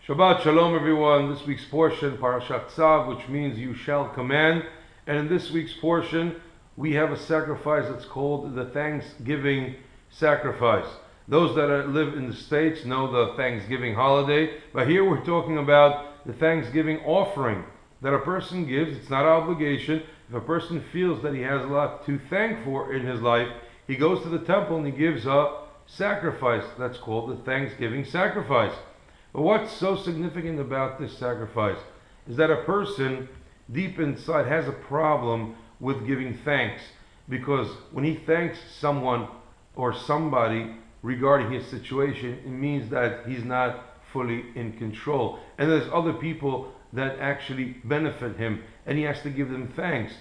Shabbat Shalom, everyone. This week's portion, Parashat Tzav, which means you shall command. And in this week's portion, we have a sacrifice that's called the Thanksgiving sacrifice. Those that live in the States know the Thanksgiving holiday, but here we're talking about the Thanksgiving offering that a person gives. It's not an obligation. If a person feels that he has a lot to thank for in his life, he goes to the temple and he gives a sacrifice. That's called the Thanksgiving sacrifice. But what's so significant about this sacrifice is that a person deep inside has a problem with giving thanks, because when he thanks someone or somebody regarding his situation, it means that he's not fully in control. And there's other people that actually benefit him, and he has to give them thanks.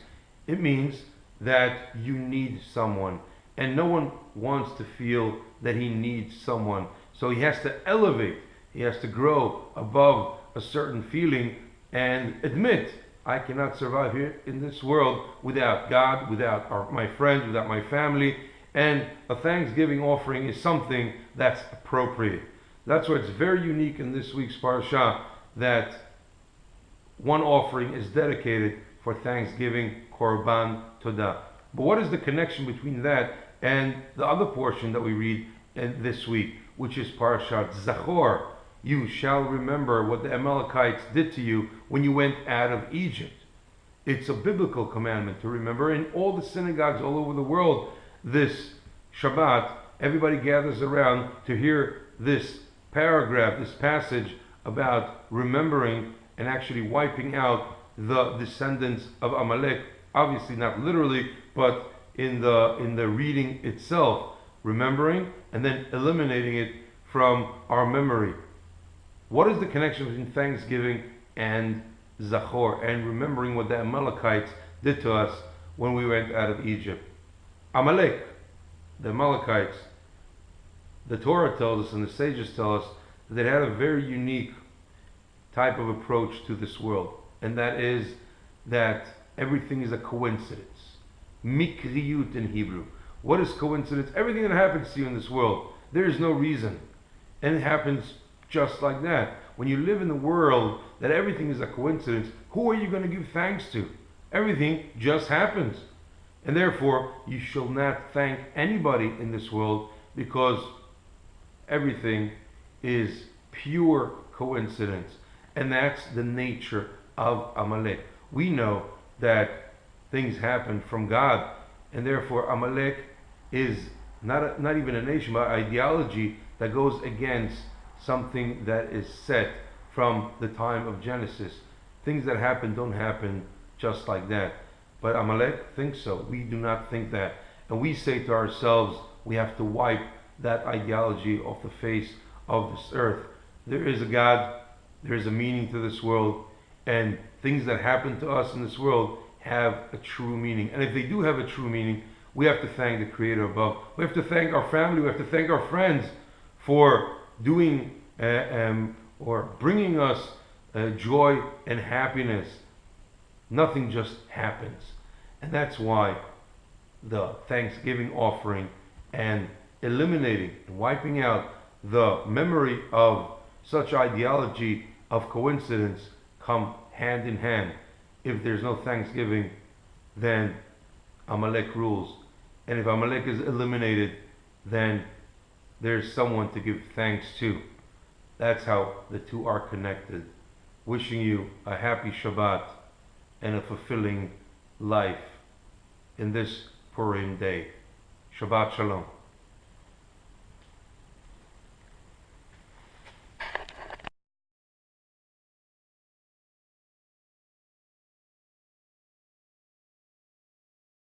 It means that you need someone, and no one wants to feel that he needs someone. So he has to elevate. He has to grow above a certain feeling and admit, I cannot survive here in this world without God, without my friends, without my family. And a Thanksgiving offering is something that's appropriate. That's why it's very unique in this week's parasha that one offering is dedicated for Thanksgiving, Korban Todah. But what is the connection between that and the other portion that we read in this week, which is Parashat Zachor? You shall remember what the Amalekites did to you when you went out of Egypt. It's a biblical commandment to remember. In all the synagogues all over the world, this Shabbat, everybody gathers around to hear this paragraph, this passage about remembering and actually wiping out the descendants of Amalek. Obviously not literally, but in the reading itself, remembering and then eliminating it from our memory. What is the connection between Thanksgiving and Zachor and remembering what the Amalekites did to us when we went out of Egypt? Amalek, the Amalekites, the Torah tells us and the sages tell us that they had a very unique type of approach to this world, and that is that everything is a coincidence. Mikriyut in Hebrew. What is coincidence? Everything that happens to you in this world, there is no reason, and it happens just like that. When you live in the world that everything is a coincidence, who are you going to give thanks to? Everything just happens. And therefore, you shall not thank anybody in this world, because everything is pure coincidence. And that's the nature of Amalek. We know that things happen from God, and therefore Amalek is not even a nation, but ideology that goes against something that is set from the time of Genesis. Things that happen don't happen just like that. But Amalek thinks so. We do not think that. And we say to ourselves, we have to wipe that ideology off the face of this earth. There is a God, there is a meaning to this world, and things that happen to us in this world have a true meaning. And if they do have a true meaning, we have to thank the Creator above. We have to thank our family, we have to thank our friends for doing or bringing us joy and happiness. Nothing just happens. And that's why the Thanksgiving offering and eliminating and wiping out the memory of such ideology of coincidence come hand in hand. If there's no Thanksgiving, then Amalek rules. And if Amalek is eliminated, then there's someone to give thanks to. That's how the two are connected. Wishing you a happy Shabbat and a fulfilling life in this Purim day. Shabbat Shalom.